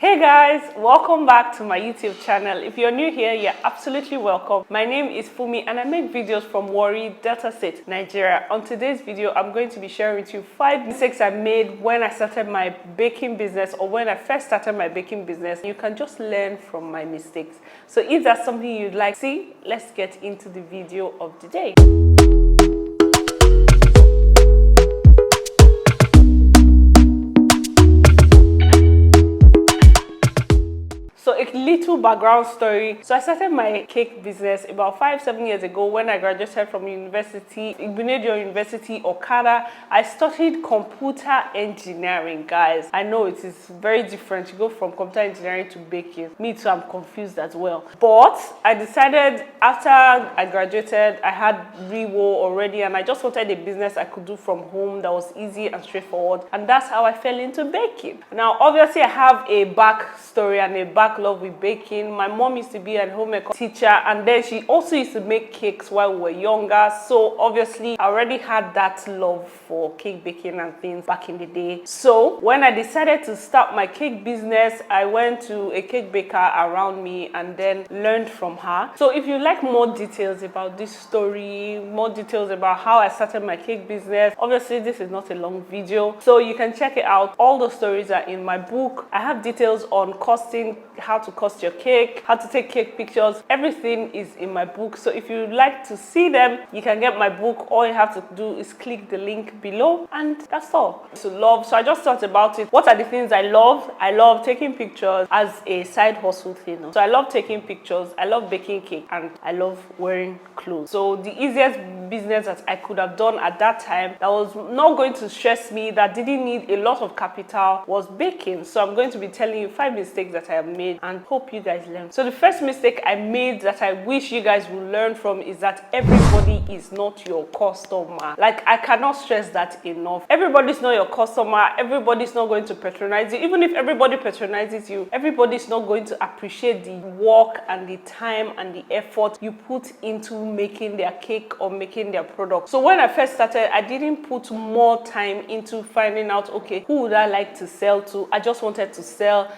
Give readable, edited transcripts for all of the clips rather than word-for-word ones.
Hey guys, welcome back to my YouTube channel. If you're new here, you're absolutely welcome. My name is Fumi and I make videos from Warri, Delta State, Nigeria. On today's video, I'm going to be sharing with you 5 mistakes I made when I started my baking business or when I first started my baking business. You can just learn from my mistakes. So if that's something you'd like to see, let's get into the video of the day. So a little background story. So I started my cake business about 5-7 years ago when I graduated from university, Igbenedion University, Okada. I studied computer engineering, guys. I know it is very different. You go from computer engineering to baking. Me too, I'm confused as well. But I decided after I graduated, I had Rewo already and I just wanted a business I could do from home that was easy and straightforward. And that's how I fell into baking. Now, obviously, I have a backstory and a backlog with baking. My mom used to be a home econ teacher and then she also used to make cakes while we were younger. So obviously I already had that love for cake baking and things back in the day. So when I decided to start my cake business, I went to a cake baker around me and then learned from her. So if you like more details about this story, more details about how I started my cake business, obviously this is not a long video, so you can check it out. All the stories are in my book. I have details on costing, how to cost your cake, how to take cake pictures. Everything is in my book. So if you'd like to see them, you can get my book. All you have to do is click the link below and that's all. So I just thought about it. What are the things I love? I love taking pictures as a side hustle thing. So I love taking pictures, I love baking cake, and I love wearing clothes. So the easiest business that I could have done at that time that was not going to stress me, that didn't need a lot of capital, was baking. So I'm going to be telling you 5 mistakes that I have made and hope you guys learn. So the first mistake I made that I wish you guys will learn from is that everybody is not your customer. Like, I cannot stress that enough. Everybody's not your customer. Everybody's not going to patronize you. Even if everybody patronizes you, everybody's not going to appreciate the work and the time and the effort you put into making their cake or making their product. So when I first started, I didn't put more time into finding out, okay, who would I like to sell to? I just wanted to sell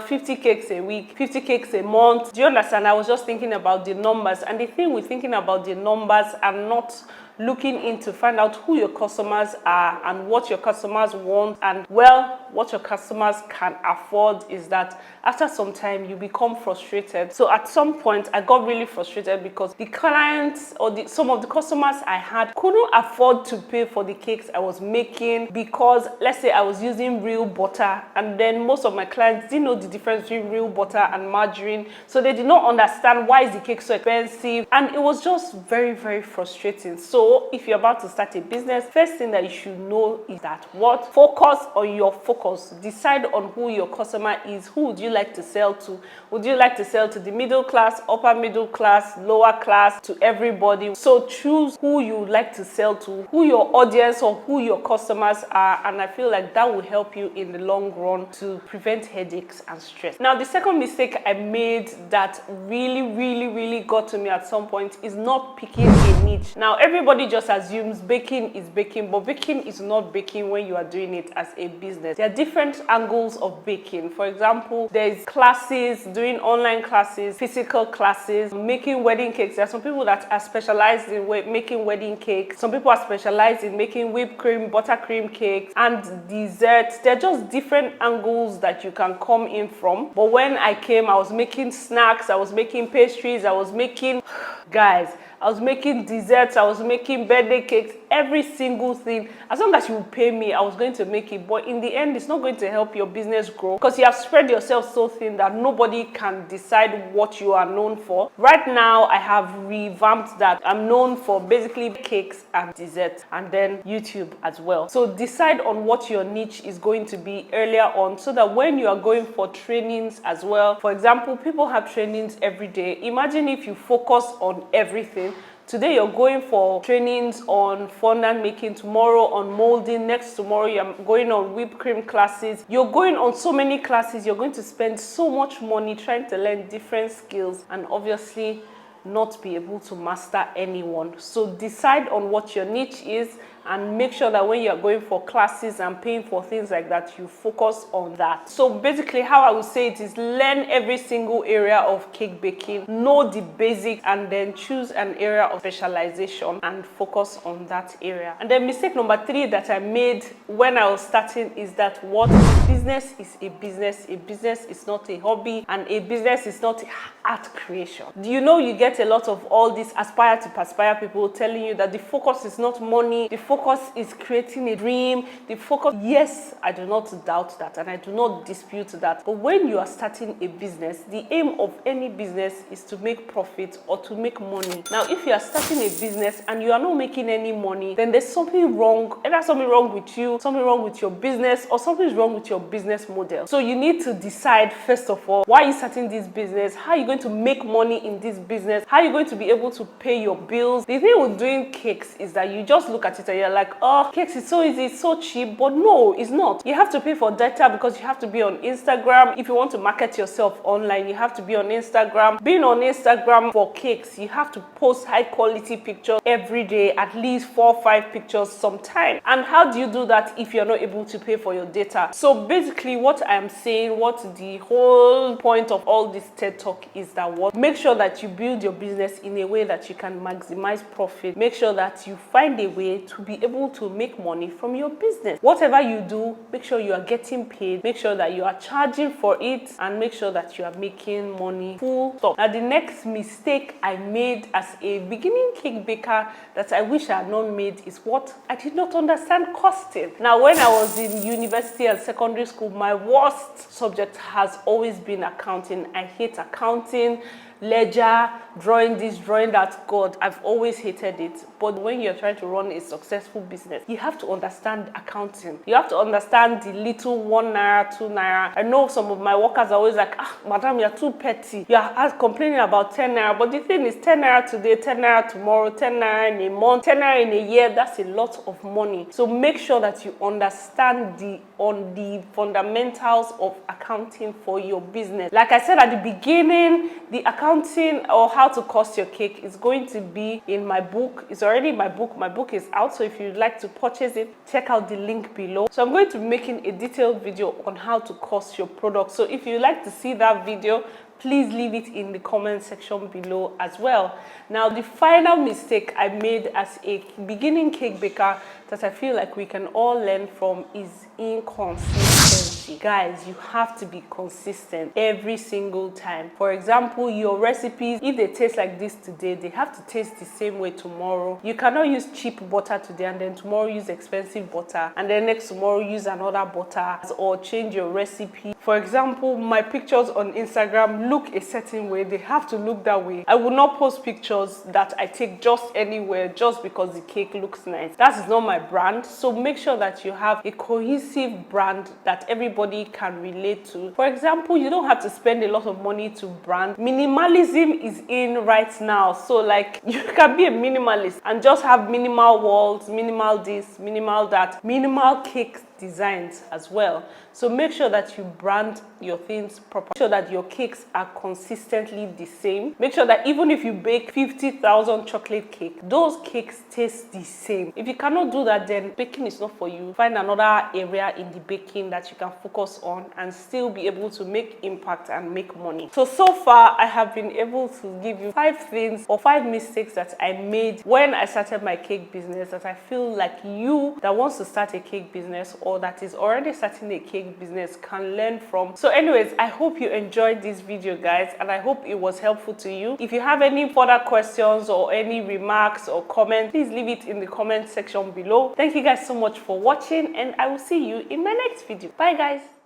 50 cakes a week, 50 cakes a month. Do you understand? I was just thinking about the numbers. And the thing with thinking about the numbers and not looking into find out who your customers are and what your customers want and, well, what your customers can afford is that after some time you become frustrated. So at some point I got really frustrated because the clients or some of the customers I had couldn't afford to pay for the cakes I was making because, let's say, I was using real butter and then most of my clients didn't know the difference between real butter and margarine, so they did not understand why is the cake so expensive, and it was just very, very frustrating. So if you're about to start a business, first thing that you should know is that what? Focus on your focus. Decide on who your customer is. Who would you like to sell to? Would you like to sell to the middle class, upper middle class, lower class, to everybody? So choose who you would like to sell to, who your audience or who your customers are, and I feel like that will help you in the long run to prevent headaches and stress. Now, the second mistake I made that really got to me at some point is not picking a niche. Now, everybody just assumes baking is baking, but baking is not baking when you are doing it as a business. There are different angles of baking. For example, there's classes, doing online classes, physical classes, making wedding cakes. There are some people that are specialized in making wedding cakes. Some people are specialized in making whipped cream, buttercream cakes, and desserts. They're just different angles that you can come in from. But when I came, I was making snacks, I was making pastries, I was making, guys, I was making desserts, I was making birthday cakes, every single thing. As long as you pay me, I was going to make it. But in the end, it's not going to help your business grow because you have spread yourself so thin that nobody can decide what you are known for. Right now, I have revamped that. I'm known for basically cakes and desserts, and then YouTube as well. So decide on what your niche is going to be earlier on so that when you are going for trainings as well, for example, people have trainings every day. Imagine if you focus on everything. Today you're going for trainings on fondant making, tomorrow on molding, next tomorrow you're going on whipped cream classes. You're going on so many classes, you're going to spend so much money trying to learn different skills and obviously not be able to master anyone. So decide on what your niche is and make sure that when you're going for classes and paying for things like that, you focus on that. So basically how I would say it is learn every single area of cake baking, know the basics, and then choose an area of specialization and focus on that area. And then mistake number 3 that I made when I was starting is that what business is a business is not a hobby, and a business is not art creation. Do you know you get a lot of all these aspire to perspire people telling you that the focus is not money, the focus is creating a dream, the focus, yes, I do not doubt that and I do not dispute that. But when you are starting a business, the aim of any business is to make profit or to make money. Now, if you are starting a business and you are not making any money, then there's something wrong. Either something wrong with you, something wrong with your business, or something is wrong with your business model. So you need to decide, first of all, why are you starting this business? How are you going to make money in this business? How are you going to be able to pay your bills? The thing with doing cakes is that you just look at it and you're like, oh, cakes is so easy, it's so cheap. But no, it's not. You have to pay for data because you have to be on Instagram. If you want to market yourself online, you have to be on Instagram. Being on Instagram for cakes, you have to post high quality pictures every day, at least 4 or 5 pictures sometime. And how do you do that if you're not able to pay for your data? So basically what I'm saying, what the whole point of all this TED Talk is that what? Make sure that you build your business in a way that you can maximize profit. Make sure that you find a way to be able to make money from your business. Whatever you do, make sure you are getting paid, make sure that you are charging for it, and make sure that you are making money. Full stop. Now, the next mistake I made as a beginning cake baker that I wish I had not made is what? I did not understand costing. Now, when I was in university and secondary school, my worst subject has always been accounting. I hate accounting, ledger, drawing this, drawing that. God, I've always hated it. But when you're trying to run a successful business, you have to understand accounting. You have to understand the little 1 naira, 2 naira. I know some of my workers are always like, madam, you're too petty. You're complaining about 10 naira. But the thing is, 10 naira today, 10 naira tomorrow, 10 naira in a month, 10 naira in a year, that's a lot of money. So make sure that you understand the fundamentals of accounting for your business. Like I said at the beginning, the accounting or how to cost your cake is going to be in my book. It's already in my book. My book is out, so if you'd like to purchase it, check out the link below. So I'm going to be making a detailed video on how to cost your product. So if you'd like to see that video, please leave it in the comment section below as well. Now, the final mistake I made as a beginning cake baker that I feel like we can all learn from is inconsistency. Guys, you have to be consistent every single time. For example, your recipes, if they taste like this today, they have to taste the same way tomorrow. You cannot use cheap butter today and then tomorrow use expensive butter, and then next tomorrow use another butter, or change your recipe. For example, my pictures on Instagram look a certain way. They have to look that way. I will not post pictures that I take just anywhere just because the cake looks nice. That is not my brand. So make sure that you have a cohesive brand that everybody can relate to. For example, you don't have to spend a lot of money to brand. Minimalism is in right now. So like, you can be a minimalist and just have minimal walls, minimal this, minimal that, minimal cakes designs as well. So make sure that you brand your things properly. Make sure that your cakes are consistently the same. Make sure that even if you bake 50,000 chocolate cake, those cakes taste the same. If you cannot do that, then baking is not for you. Find another area in the baking that you can focus on and still be able to make impact and make money. So far I have been able to give you 5 things or 5 mistakes that I made when I started my cake business that I feel like you that wants to start a cake business or that is already starting a cake business can learn from. So anyways, I hope you enjoyed this video, guys, and I hope it was helpful to you. If you have any further questions or any remarks or comments, please leave it in the comment section below. Thank you guys so much for watching, and I will see you in my next video. Bye guys.